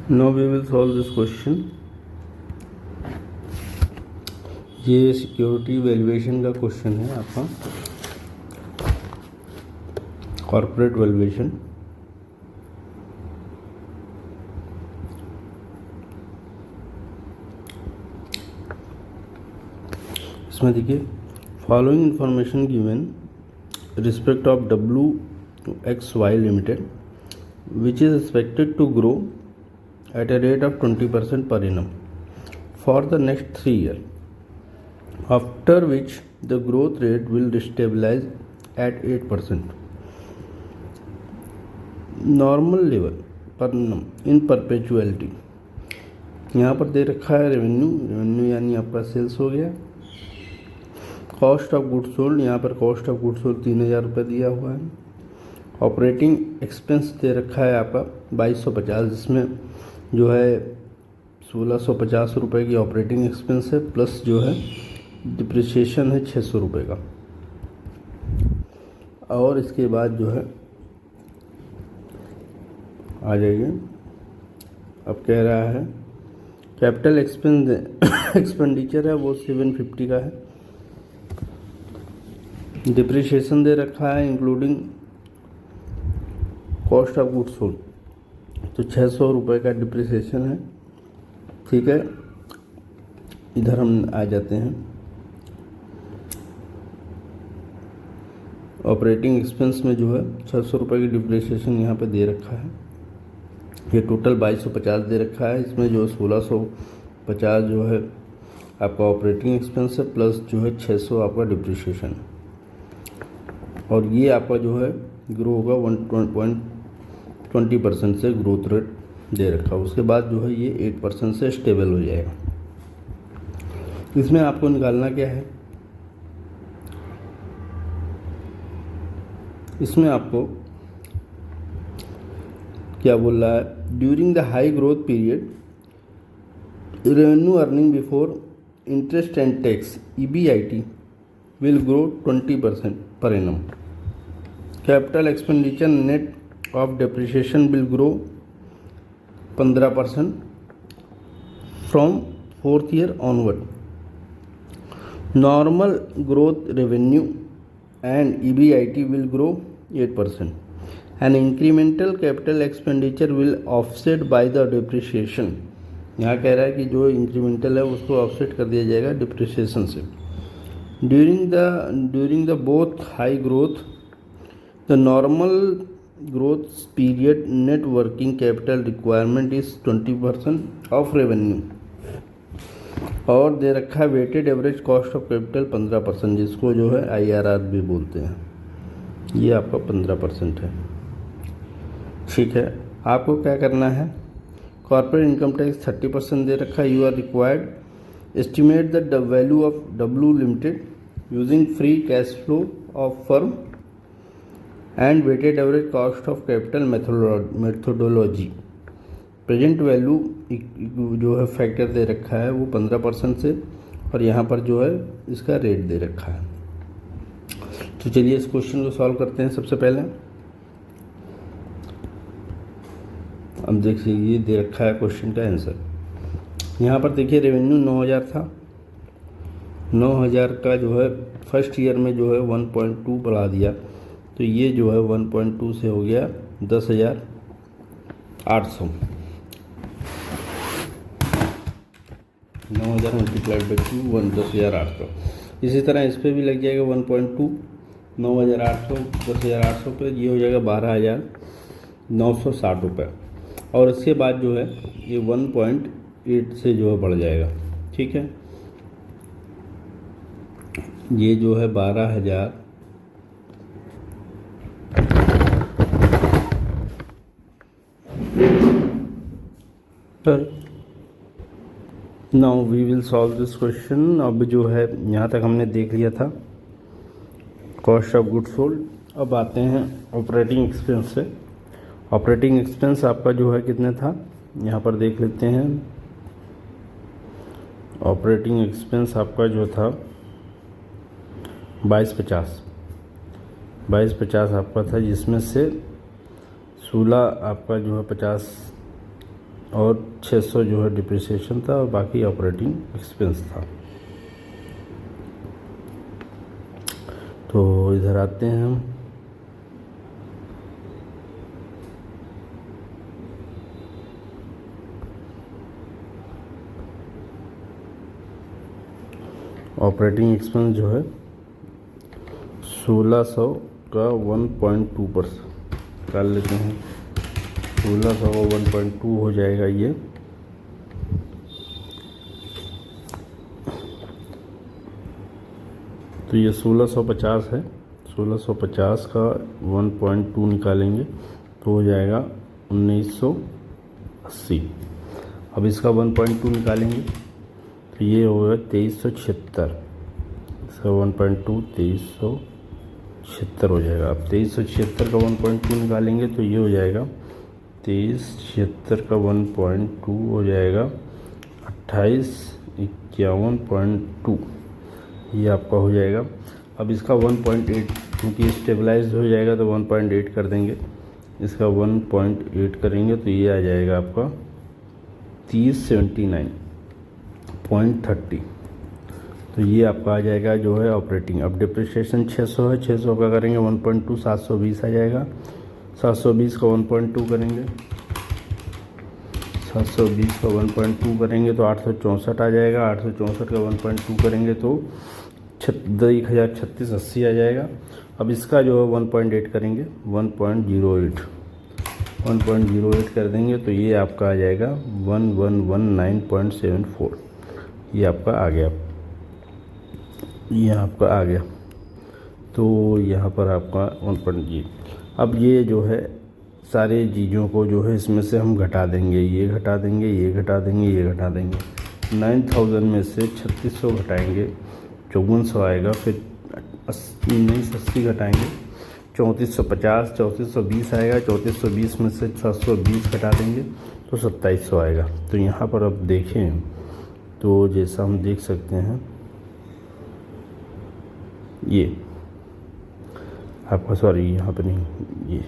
Now we will solve this question. ये security valuation का question है आपका, कॉर्पोरेट वैल्यूएशन। इसमें देखिए, following information given respect of WXY limited which is expected to grow at a rate of 20% per annum for the next 3 years, after which the growth rate will stabilize at 8% normal level per annum in perpetuity। यहाँ पर दे रखा है revenue यानी आपका sales हो गया। Cost of goods sold, यहाँ पर कॉस्ट ऑफ गुड्स सोल्ड 3000 रुपये दिया हुआ है। ऑपरेटिंग एक्सपेंस दे रखा है आपका 2250, जिसमें जो है 1650 रुपये की ऑपरेटिंग एक्सपेंस है, प्लस जो है डिप्रिसिएशन है 600 रुपये का। और इसके बाद जो है आ जाइए, अब कह रहा है कैपिटल एक्सपेंडिचर है वो 750 का है। डिप्रिसिएशन दे रखा है including cost of goods sold, तो 600 रुपये का डिप्रिसिएशन है। ठीक है, इधर हम आ जाते हैं। ऑपरेटिंग एक्सपेंस में जो है 600 रुपये की डिप्रिसिएशन यहाँ पे दे रखा है। ये टोटल 2250 दे रखा है। इसमें जो 1650 जो है आपका ऑपरेटिंग एक्सपेंस है, प्लस जो है 600 आपका डिप्रिसिएशन। और ये आपका जो है ग्रो होगा 1.20% से ग्रोथ रेट दे रखा। उसके बाद जो है ये 8% से स्टेबल हो जाएगा। इसमें आपको निकालना क्या है, इसमें आपको क्या बोल रहा है, during the high growth period revenue earning before interest and tax EBIT will grow 20% per annum. Capital expenditure net of depreciation will grow 15% from 4th year onward. Normal growth revenue and EBIT will grow 8%. An incremental capital expenditure will offset by the depreciation. यहाँ कह रहा है कि जो incremental है उसको offset कर दिया जाएगा डिप्रिसिएशन से। During the both high growth, the normal growth period net working capital requirement is 20% of revenue। और दे रखा है weighted average cost of capital 15%, जिसको जो है IRR भी बोलते हैं। ये आपका 15% है। ठीक है, आपको क्या करना है, कॉर्पोरेट इनकम टैक्स 30% दे रखा है। You are required estimate the value of W Limited using free cash flow of firm and weighted average cost of capital methodology। Present value जो है फैक्टर दे रखा है वो 15% से, और यहाँ पर जो है इसका रेट दे रखा है। तो चलिए इस क्वेश्चन को सॉल्व करते हैं। सबसे पहले अब देखिए, ये दे रखा है क्वेश्चन का आंसर। यहाँ पर देखिए रेवेन्यू 9000 था। 9000 का जो है फर्स्ट ईयर में जो है 1.2 बढ़ा दिया, तो ये जो है 1.2 से हो गया 10,800। 9000 मल्टीप्लाइड बाई 2 10,800। इसी तरह इस पर भी लग जाएगा 1.2, 9,800 10,800 पे ये हो जाएगा 12,960 रुपये। और इसके बाद जो है ये 1.8 से जो है बढ़ जाएगा। ठीक है, ये जो है 12,000 now we will solve this question. अब जो है यहाँ तक हमने देख लिया था कॉस्ट ऑफ गुड्स सोल्ड। अब आते हैं ऑपरेटिंग एक्सपेंस से। ऑपरेटिंग एक्सपेंस आपका जो है कितने था, यहाँ पर देख लेते हैं। ऑपरेटिंग एक्सपेंस आपका जो था 2250 आपका था, जिसमें से 16 आपका जो है 50 और 600 जो है डिप्रिसिएशन था और बाकी ऑपरेटिंग एक्सपेंस था। तो इधर आते हैं हम। ऑपरेटिंग एक्सपेंस जो है 1600 का 1.2% निकाल लेते हैं। 1600 का 1.2 हो जाएगा ये। तो ये 1650 है। 1650 का 1.2 निकालेंगे तो हो जाएगा 1980। अब इसका 1.2 निकालेंगे तो ये होगा 2376। इसका 1.2 2376 हो जाएगा। अब 2376 का 1.2 निकालेंगे तो ये हो जाएगा 2376 का 1.2 हो जाएगा 2851.2। ये आपका हो जाएगा। अब इसका 1.8 क्योंकि स्टेबलाइज हो जाएगा तो 1.8 कर देंगे। इसका 1.8 करेंगे तो ये आ जाएगा आपका 3079.30। तो ये आपका आ जाएगा जो है ऑपरेटिंग। अब डिप्रिसिएशन 600 है। 600 का करेंगे 1.2 720 आ जाएगा। 720 का 1.2 करेंगे। 720 का 1.2 करेंगे तो 864 आ जाएगा। 864 का 1.2 करेंगे तो 1036 आ जाएगा। अब इसका जो है 1.8 करेंगे 1.08 कर देंगे तो ये आपका आ जाएगा 1119.74। ये आपका आ गया। ये आपका आ गया। तो यहाँ पर आपका 1.0। अब ये जो है सारे चीज़ों को जो है इसमें से हम घटा देंगे। ये घटा देंगे, ये घटा देंगे, ये घटा देंगे। 9000 में से 3600 घटाएंगे 5400 आएगा। फिर 1980 घटाएंगे 3450। 3420 आएगा। 3420 में से 720 घटा देंगे तो 2700 आएगा। तो यहाँ पर अब देखें तो जैसा हम देख सकते हैं ये आपका, सॉरी यहाँ पर नहीं,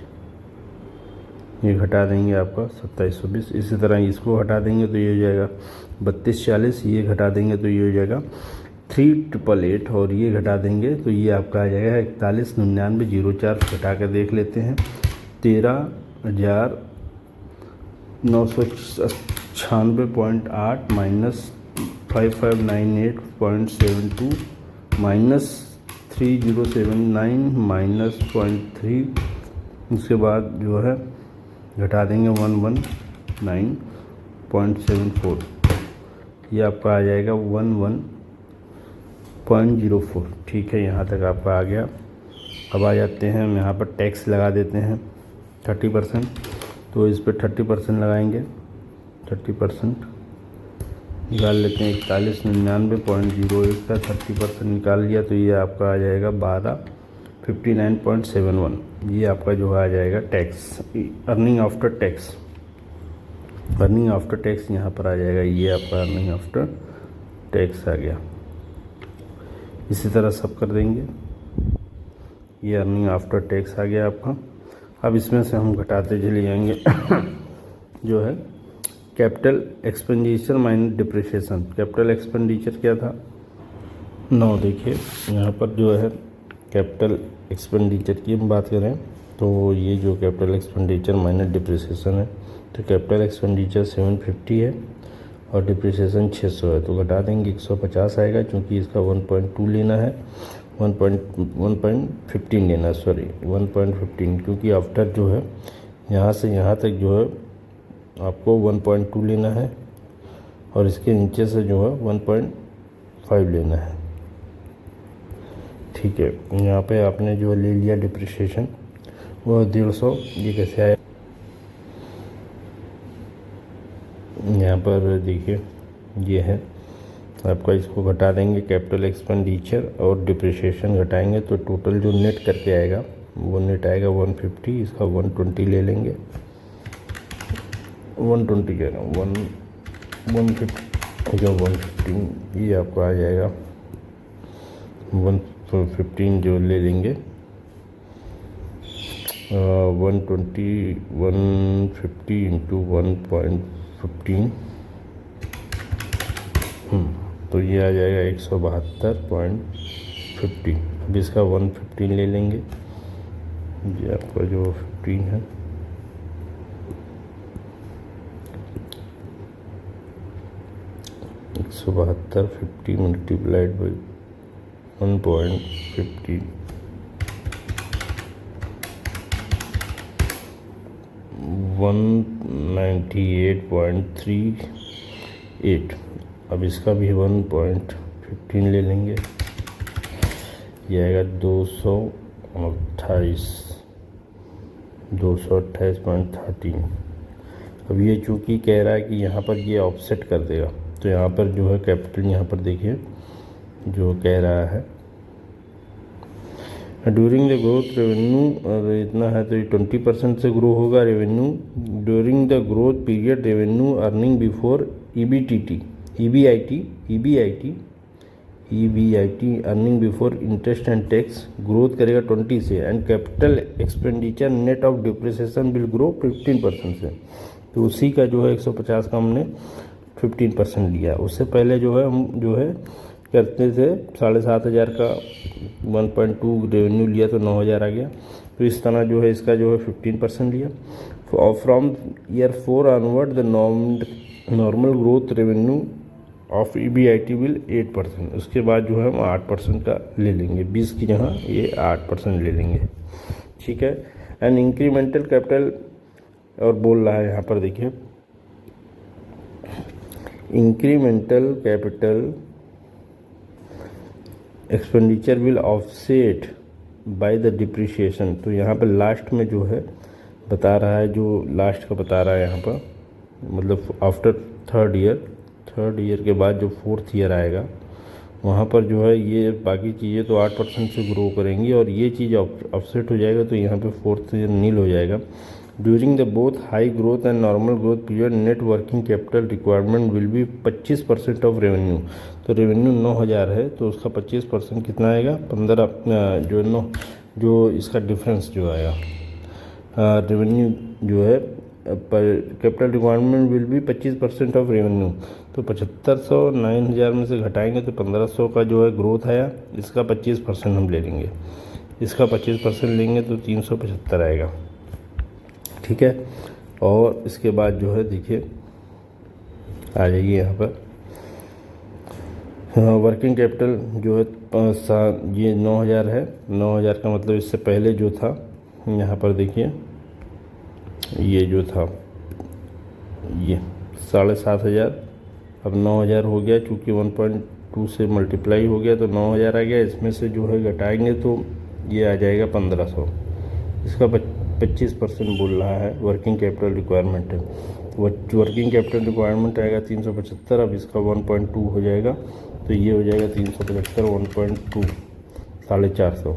ये घटा देंगे आपका 2720। इसी तरह इसको हटा देंगे तो ये हो जाएगा 3240। ये घटा देंगे तो ये हो जाएगा 3888 और ये घटा देंगे तो ये आपका आ जाएगा 419904। घटा कर देख लेते हैं 13,996.8 माइनस 5598.72 माइनस 3079 माइनस 0.3। उसके बाद जो है घटा देंगे 119.74। ये आपका आ जाएगा 11.04। ठीक है, यहाँ तक आपका आ गया। अब आ जाते हैं हम यहाँ पर टैक्स लगा देते हैं 30%। तो इस पर 30% लगाएंगे। 30% निकाल लेते हैं। 4199.08 का 30% निकाल लिया तो ये आपका आ जाएगा 1259.71। ये आपका जो आ जाएगा tax, earning after tax. Earning after tax यहाँ पर आ जाएगा। ये आपका अर्निंग आफ्टर टैक्स आ गया। इसी तरह सब कर देंगे। ये अर्निंग आफ्टर टैक्स आ गया आपका। अब इसमें से हम घटाते चले जाएंगे जो है capital expenditure minus depreciation. Capital expenditure क्या था 9। देखिए यहाँ पर जो है कैपिटल एक्सपेंडिचर की हम बात करें तो ये जो कैपिटल एक्सपेंडिचर माइनस डिप्रिसिएशन है तो कैपिटल एक्सपेंडिचर 750 है और डिप्रिसिएशन 600 है। तो घटा देंगे 150 आएगा क्योंकि इसका 1.2 लेना है। 1.15 लेना है, सॉरी 1.15, क्योंकि आफ्टर जो है यहाँ से यहाँ तक जो है आपको 1.2 लेना है और इसके नीचे से जो है 1.5 लेना है। ठीक है, यहाँ पे आपने जो ले लिया डिप्रिसिएशन वो 150। ये कैसे आया, यहाँ पर देखिए ये है आपका। इसको घटा देंगे कैपिटल एक्सपेंडिचर और डिप्रिसिएशन घटाएंगे तो टोटल जो नेट करके आएगा वो नेट आएगा 150। इसका 120 ले लेंगे। 120 कह रहा हूँ 150 का 115। ये आपको आ जाएगा 115 जो ले लेंगे 150 इंटू 1.5 15, तो ये आ जाएगा 172.50। अब इसका 115 ले लेंगे, ये आपका जो 15 है, एक 172 मल्टीप्लाइड बाई 1.50, 198.38। अब इसका भी 1.15 ले लेंगे, यह आएगा 228.13। अब ये चूँकि कह रहा है कि यहाँ पर ये ऑफसेट कर देगा, तो यहाँ पर जो है कैपिटल, यहाँ पर देखिए जो कह रहा है ड्यूरिंग द ग्रोथ रेवेन्यू, अगर इतना है तो ये 20% से ग्रो होगा revenue. During the growth period revenue earning before EBIT earning before interest and tax growth करेगा 20 से, and capital expenditure net of depreciation will grow 15% से। तो उसी का जो है 150 का हमने 15% लिया। उससे पहले जो है हम जो है करते थे 7,500 का 1.2 रेवेन्यू लिया तो 9,000 आ गया। तो इस तरह जो है इसका जो है 15% लिया। From year 4 onward the normal growth revenue of EBIT will 8%। उसके बाद जो है हम 8% का ले लेंगे, 20 की जगह ये 8% ले लेंगे, ठीक है। एंड इंक्रीमेंटल कैपिटल, और बोल रहा है यहाँ पर देखिए incremental capital expenditure will offset by the depreciation. तो यहाँ पर लास्ट में जो है बता रहा है, जो लास्ट का बता रहा है यहाँ पर, मतलब आफ्टर थर्ड ईयर के बाद जो 4th ईयर आएगा वहाँ पर जो है ये बाकी चीज़ें तो 8% से ग्रो करेंगी और ये चीज़ ऑफसेट हो जाएगा, तो यहाँ पे 4th ईयर नील हो जाएगा। During the both high growth and normal growth period net working capital requirement will be 25% of revenue. तो रेवेन्यू 9,000 है तो उसका 25% कितना आएगा, 15 जो इसका डिफरेंस जो आएगा रेवेन्यू जो है पर capital requirement will be 25% of revenue. तो 7500 9,000 में से घटाएंगे तो 1500 का जो है ग्रोथ आया, इसका 25% हम ले लेंगे, इसका 25% लेंगे तो 375 आएगा, ठीक है। और इसके बाद जो है देखिए आ जाइए यहाँ पर वर्किंग कैपिटल जो है ये 9,000 है। 9,000 का मतलब इससे पहले जो था यहाँ पर देखिए ये जो था ये 7,500, अब 9,000 हो गया, चूँकि 1.2 से मल्टीप्लाई हो गया तो 9,000 आ गया। इसमें से जो है घटाएंगे तो ये आ जाएगा 1,500, इसका 25% बोल रहा है वर्किंग कैपिटल रिक्वायरमेंट है। वर्किंग कैपिटल रिक्वायरमेंट आएगा 375, अब इसका 1.2 हो जाएगा तो ये हो जाएगा 375 1.2 450,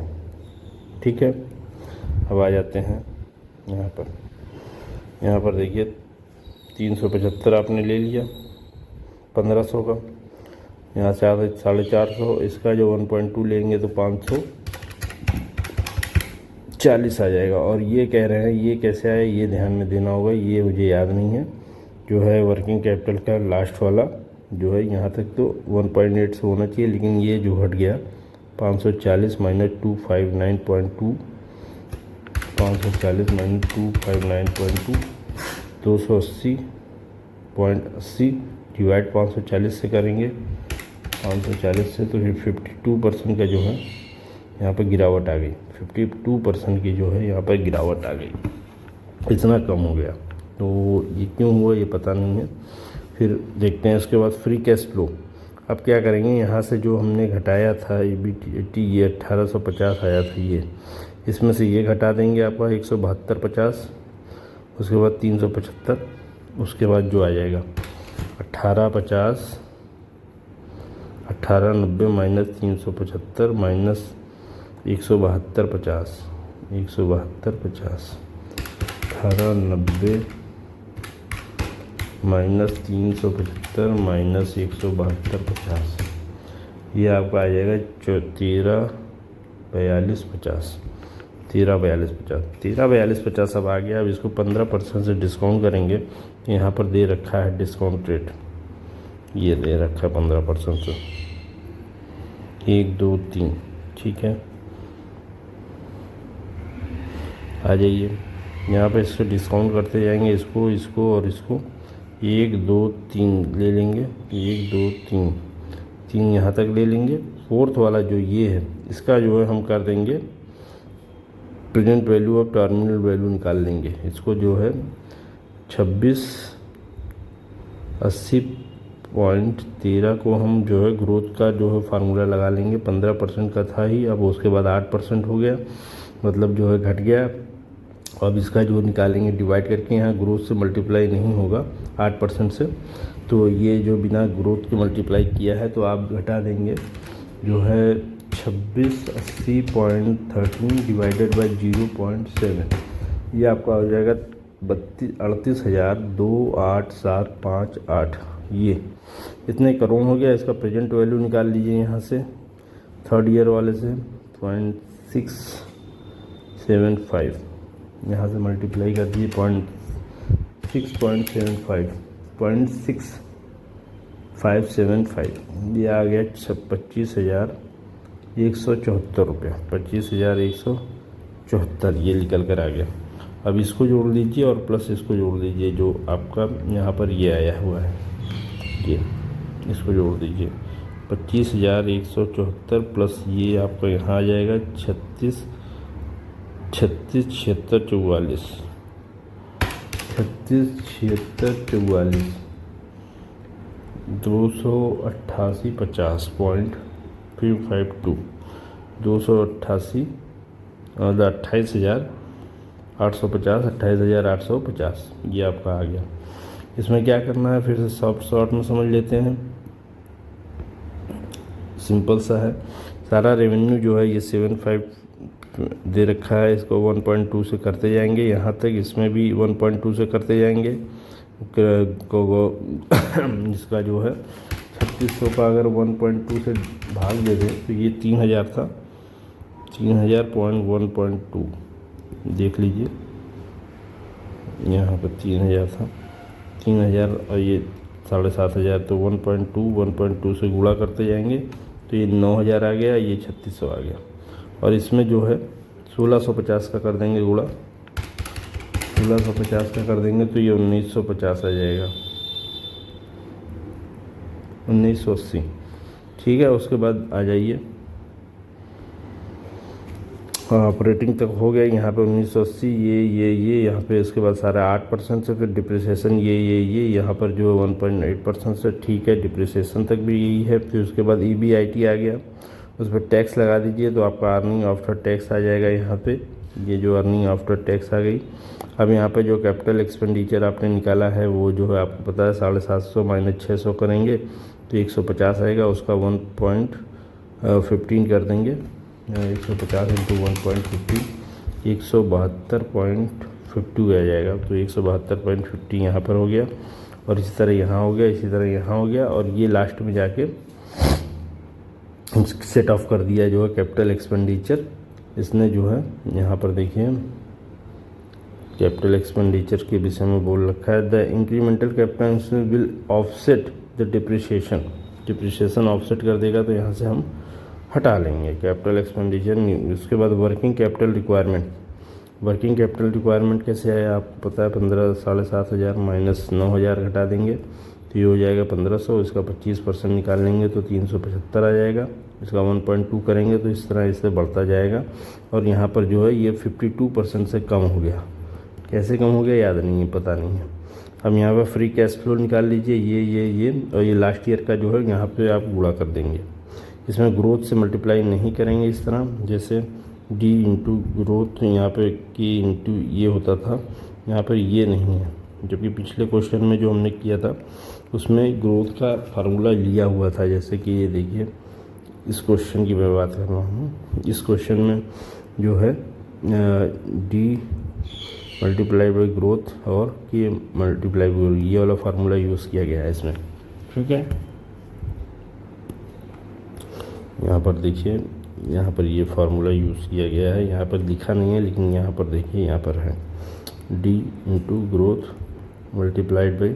ठीक है। अब आ जाते हैं यहाँ पर देखिए 375 आपने ले लिया 1,500 का, यहाँ से आता है 450, इसका जो 1.2 लेंगे तो 540 आ जाएगा। और ये कह रहे हैं ये कैसे आया, ये ध्यान में देना होगा, ये मुझे याद नहीं है। जो है वर्किंग कैपिटल का लास्ट वाला जो है यहाँ तक तो 1.8 से होना चाहिए, लेकिन ये जो हट गया 540 माइनस 259.2 540 माइनस 259.2 280.80 डिवाइड 540 से करेंगे, 540 से तो 52% का जो है यहाँ पर गिरावट आ गई, 52% की जो है यहाँ पर गिरावट आ गई, इतना कम हो गया। तो ये क्यों हुआ ये पता नहीं है। फिर देखते हैं उसके बाद फ्री कैश फ्लो। अब क्या करेंगे, यहाँ से जो हमने घटाया था ईबीटी ये 1850 आया था, ये इसमें से ये घटा देंगे आपका 172.50, उसके बाद 375, उसके बाद जो आ जाएगा 1890 माइनस 375 माइनस 172.50 1890 माइनस 375 माइनस 172.50, ये आपका आ जाएगा 1342.50। 134250 अब आ गया। अब इसको 15% से डिस्काउंट करेंगे तो यहाँ पर दे रखा है डिस्काउंट रेट, ये दे रखा है 15% से 1 2 3। ठीक है, आ जाइए यहाँ पे इसको डिस्काउंट करते जाएंगे, इसको इसको और इसको 1 2 3 ले लेंगे, 1 2 3 3 यहाँ तक ले लेंगे। फोर्थ वाला जो ये है इसका जो है हम कर देंगे प्रेजेंट वैल्यू और टर्मिनल वैल्यू निकाल लेंगे। इसको जो है 2680.13 को हम जो है ग्रोथ का जो है फार्मूला लगा लेंगे। 15% का था ही, अब उसके बाद 8% हो गया, मतलब जो है घट गया। अब इसका जो निकालेंगे डिवाइड करके, यहाँ ग्रोथ से मल्टीप्लाई नहीं होगा 8% से, तो ये जो बिना ग्रोथ के मल्टीप्लाई किया है तो आप घटा देंगे जो है 2680.13 डिवाइडेड बाई 0.7, ये आपका हो जाएगा 38,028,758। ये इतने करोड़ हो गया। इसका प्रेजेंट वैल्यू निकाल लीजिए यहाँ से, थर्ड ईयर वाले से 0.675, यहाँ से मल्टीप्लाई कर दीजिए 0.675, ये आ गया 25,174 रुपये, 25,174 ये निकल कर आ गया। अब इसको जोड़ लीजिए और प्लस इसको जोड़ दीजिए जो आपका यहाँ पर ये आया हुआ है, ये इसको जोड़ दीजिए 25,174 प्लस ये आपका यहाँ आ जाएगा 36 76 76 44 288.552 288 और 28,850 28,850 ये आपका आ गया। इसमें क्या करना है फिर से शॉर्ट में समझ लेते हैं, सिंपल सा है। सारा रेवेन्यू जो है ये 75 दे रखा है, इसको 1.2 से करते जाएंगे यहाँ तक, इसमें भी 1.2 से करते जाएंगे। इसका जो है 3600 का अगर 1.2 से भाग दे दें तो ये 3000 था, 3000.1.2 देख लीजिए, यहाँ पर 3000 था, 3000 और ये 7,500, तो 1.2 से गुणा करते जाएंगे तो ये 9000 आ गया, ये 3600 आ गया। और इसमें जो है 1650 का कर देंगे गुणा, 1650 का कर देंगे तो ये 1950 आ जाएगा, 1980। ठीक है, उसके बाद आ जाइए ऑपरेटिंग तक हो गया, यहाँ पे 1980 ये यहाँ पे, इसके बाद सारा 8% से, फिर डिप्रिसिएशन ये यहाँ पर जो 1.8% से। ठीक है, डिप्रिसिएशन तक भी यही है। फिर उसके बाद EBIT आ गया, उस पर टैक्स लगा दीजिए तो आपका अर्निंग आफ्टर टैक्स आ जाएगा यहाँ पे, ये जो अर्निंग आफ्टर टैक्स आ गई। अब यहाँ पे जो कैपिटल एक्सपेंडिचर आपने निकाला है वो जो है आपको पता है 750 माइनस 600 करेंगे तो 150 आएगा, उसका 1.15 कर देंगे, 150 इंटू 1.15 172.50 आ जाएगा, तो 172.50 यहाँ पर हो गया। और इसी तरह यहाँ हो गया, इसी तरह यहाँ हो गया, और ये लास्ट में जाके सेट ऑफ कर दिया जो है कैपिटल एक्सपेंडिचर। इसने जो है यहाँ पर देखिए कैपिटल एक्सपेंडिचर के विषय में बोल रखा है, the incremental capital will offset the depreciation offset कर देगा, तो यहाँ से हम हटा लेंगे कैपिटल एक्सपेंडिचर। उसके बाद वर्किंग कैपिटल रिक्वायरमेंट कैसे आया आपको पता है, 7,500 माइनस 9,000 घटा देंगे तो ये हो जाएगा 1,500, इसका 25% निकाल लेंगे तो 375 आ जाएगा, इसका 1.2 करेंगे तो इस तरह इससे बढ़ता जाएगा। और यहाँ पर जो है ये 52% से कम हो गया, कैसे कम हो गया याद नहीं है, पता नहीं है। अब यहाँ पर फ्री कैश फ्लो निकाल लीजिए, ये और ये लास्ट ईयर का जो है यहाँ पे आप गुणा कर देंगे। इसमें ग्रोथ से मल्टीप्लाई नहीं करेंगे इस तरह, जैसे डी इंटू ग्रोथ यहाँ पे की इंटू ये होता था, यहाँ पर ये नहीं है, जबकि पिछले क्वेश्चन में जो हमने किया था उसमें ग्रोथ का फार्मूला लिया हुआ था। जैसे कि ये देखिए, इस क्वेश्चन की मैं बात कर रहा हूँ, इस क्वेश्चन में जो है डी मल्टीप्लाई बाई ग्रोथ और ये मल्टीप्लाई बाई, ये वाला फार्मूला यूज़ किया गया है इसमें। ठीक है, यहाँ पर देखिए यहाँ पर ये फार्मूला यूज़ किया गया है, यहाँ पर लिखा नहीं है लेकिन यहाँ पर देखिए यहाँ पर है D into growth multiplied by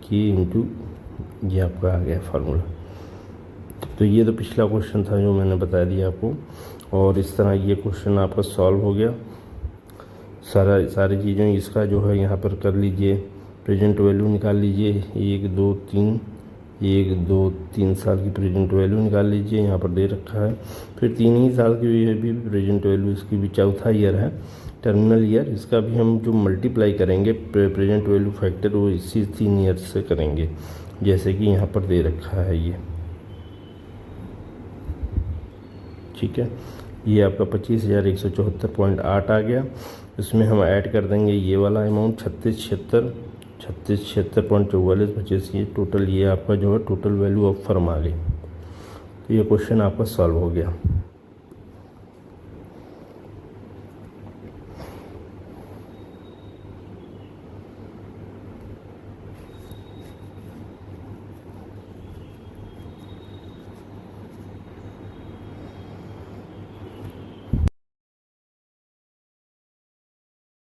के इंटू ये आपका आ गया फार्मूला। तो ये तो पिछला क्वेश्चन था जो मैंने बता दिया आपको, और इस तरह ये क्वेश्चन आपका सॉल्व हो गया। सारी चीज़ें इसका जो है यहाँ पर कर लीजिए, प्रेजेंट वैल्यू निकाल लीजिए, 1 2 3 साल की प्रेजेंट वैल्यू निकाल लीजिए, यहाँ पर दे रखा है। फिर 3 ही साल की भी प्रेजेंट वैल्यू, इसकी भी चौथा ईयर है टर्मिनल ईयर, इसका भी हम जो मल्टीप्लाई करेंगे प्रेजेंट वैल्यू फैक्टर वो इसी 3 ईयर से करेंगे, जैसे कि यहाँ पर दे रखा है ये। ठीक है, ये आपका 25,174.8 आ गया। इसमें हम ऐड कर देंगे ये वाला अमाउंट 3676.44 25, ये टोटल, ये आपका जो है टोटल वैल्यू ऑफ फर्म आ गई। तो ये क्वेश्चन आपका सॉल्व हो गया।